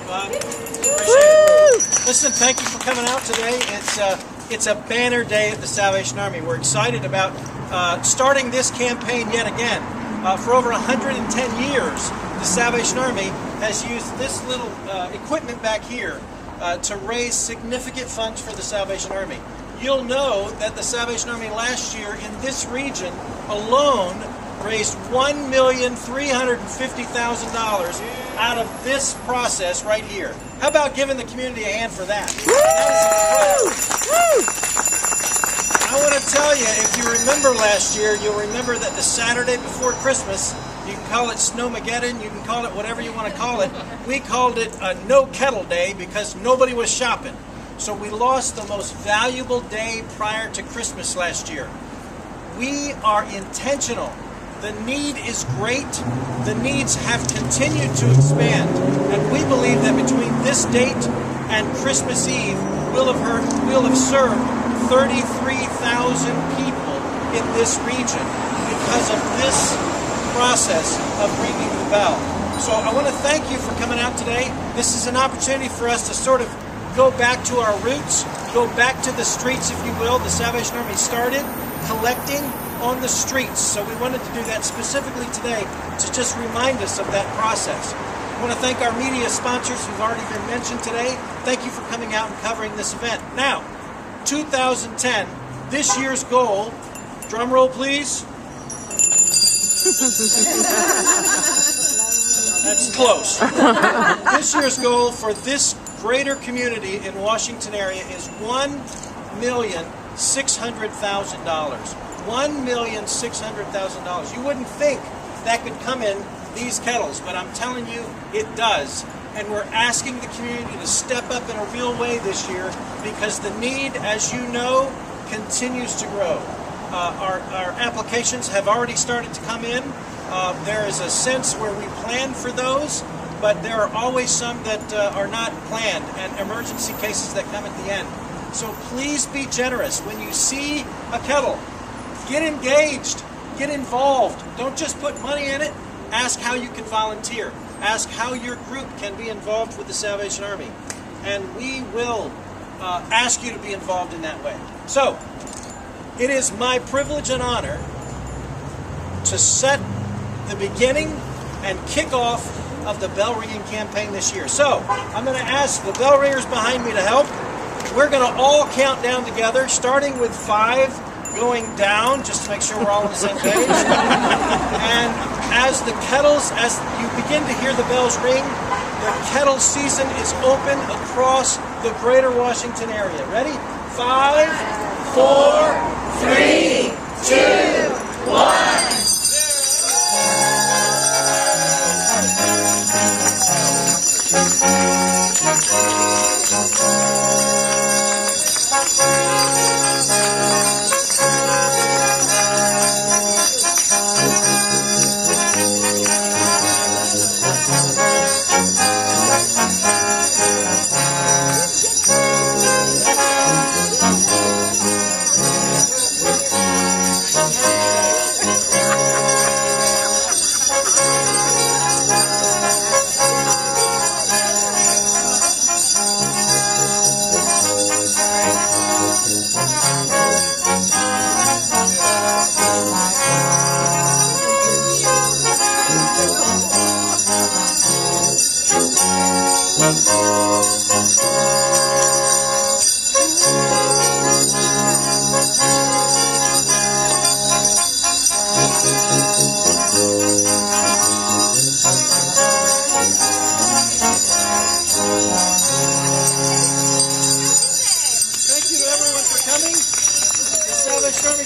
Bob. Appreciate it. Listen, thank you for coming out today. It's a banner day at the Salvation Army. We're excited about starting this campaign yet again. For over 110 years, the Salvation Army has used this little equipment back here to raise significant funds for the Salvation Army. You'll know that the Salvation Army last year in this region alone raised $1,350,000 out of this process right here. How about giving the community a hand for that? I want to tell you, if you remember last year, you'll remember that the Saturday before Christmas, you can call it Snowmageddon, you can call it whatever you want to call it. We called it a no kettle day because nobody was shopping. So we lost the most valuable day prior to Christmas last year. We are intentional. The need is great. The needs have continued to expand. And we believe that between this date and Christmas Eve, we'll have served 33,000 people in this region because of this process of ringing the bell. So I want to thank you for coming out today. This is an opportunity for us to sort of go back to our roots, go back to the streets, if you will. The Salvation Army started collecting on the streets. So we wanted to do that specifically today to just remind us of that process. I want to thank our media sponsors who've already been mentioned today. Thank you for coming out and covering this event. Now, 2010, this year's goal, drum roll please. That's close. This year's goal for this greater community in Washington area is $1,600,000. $1,600,000. You wouldn't think that could come in these kettles, but I'm telling you, it does. And we're asking the community to step up in a real way this year because the need, as you know, continues to grow. Our applications have already started to come in. There is a sense where we plan for those, but there are always some that are not planned and emergency cases that come at the end. So please be generous. When you see a kettle, get engaged, get involved. Don't just put money in it. Ask how you can volunteer. Ask how your group can be involved with the Salvation Army. And we will ask you to be involved in that way. So, it is my privilege and honor to set the beginning and kickoff of the bell ringing campaign this year. So, I'm going to ask the bell ringers behind me to help. We're going to all count down together, starting with 5, going down, just to make sure we're all on the same page. And as the kettles, as you begin to hear the bells ring, the kettle season is open across the greater Washington area. Ready? 5, 4, 3, 2, 1.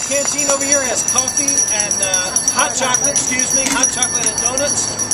Canteen over here has coffee and hot chocolate and donuts.